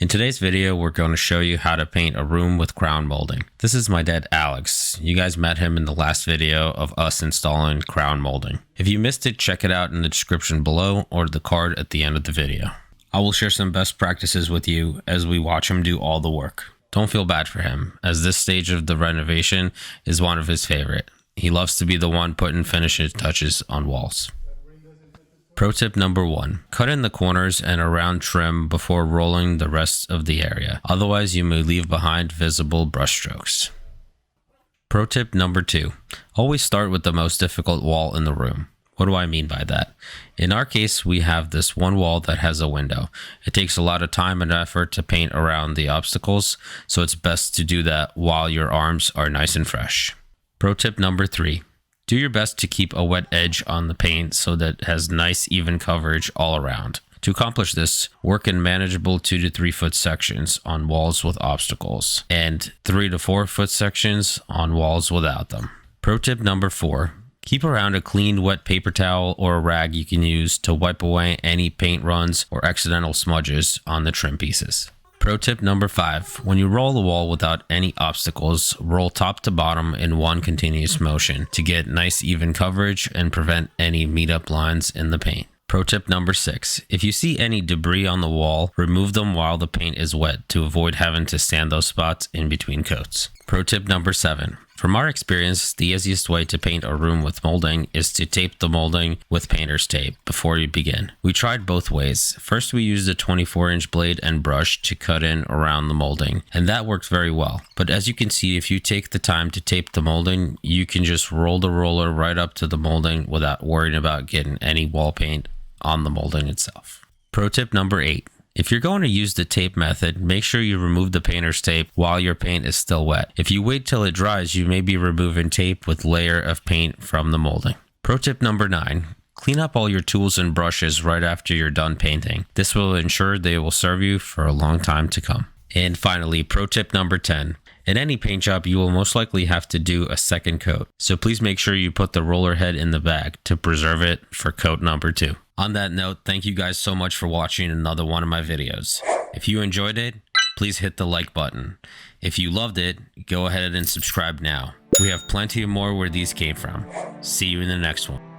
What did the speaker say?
In today's video, we're going to show you how to paint a room with crown molding. This is my dad, Alex. You guys met him in the last video of us installing crown molding. If you missed it, check it out in the description below or the card at the end of the video. I will share some best practices with you as we watch him do all the work. Don't feel bad for him, as this stage of the renovation is one of his favorite. He loves to be the one putting finishing touches on walls. Pro tip number 1, cut in the corners and around trim before rolling the rest of the area. Otherwise, you may leave behind visible brushstrokes. Pro tip number 2, always start with the most difficult wall in the room. What do I mean by that? In our case, we have this one wall that has a window. It takes a lot of time and effort to paint around the obstacles, so it's best to do that while your arms are nice and fresh. Pro tip number 3, do your best to keep a wet edge on the paint so that it has nice even coverage all around. To accomplish this, work in manageable 2 to 3 foot sections on walls with obstacles and 3 to 4 foot sections on walls without them. Pro tip number 4, keep around a clean wet paper towel or a rag you can use to wipe away any paint runs or accidental smudges on the trim pieces. Pro tip number 5, when you roll the wall without any obstacles, roll top to bottom in one continuous motion to get nice even coverage and prevent any meet-up lines in the paint. Pro tip number 6, if you see any debris on the wall, remove them while the paint is wet to avoid having to sand those spots in between coats. Pro tip number 7, from our experience, the easiest way to paint a room with molding is to tape the molding with painter's tape before you begin. We tried both ways. First, we used a 24-inch blade and brush to cut in around the molding, and that worked very well. But as you can see, if you take the time to tape the molding, you can just roll the roller right up to the molding without worrying about getting any wall paint on the molding itself. Pro tip number 8. If you're going to use the tape method, make sure you remove the painter's tape while your paint is still wet. If you wait till it dries, you may be removing tape with layer of paint from the molding. Pro tip number 9, clean up all your tools and brushes right after you're done painting. This will ensure they will serve you for a long time to come. And finally, pro tip number 10. In any paint job, you will most likely have to do a second coat. So please make sure you put the roller head in the bag to preserve it for coat number 2. On that note, thank you guys so much for watching another one of my videos. If you enjoyed it, please hit the like button. If you loved it, go ahead and subscribe now. We have plenty more where these came from. See you in the next one.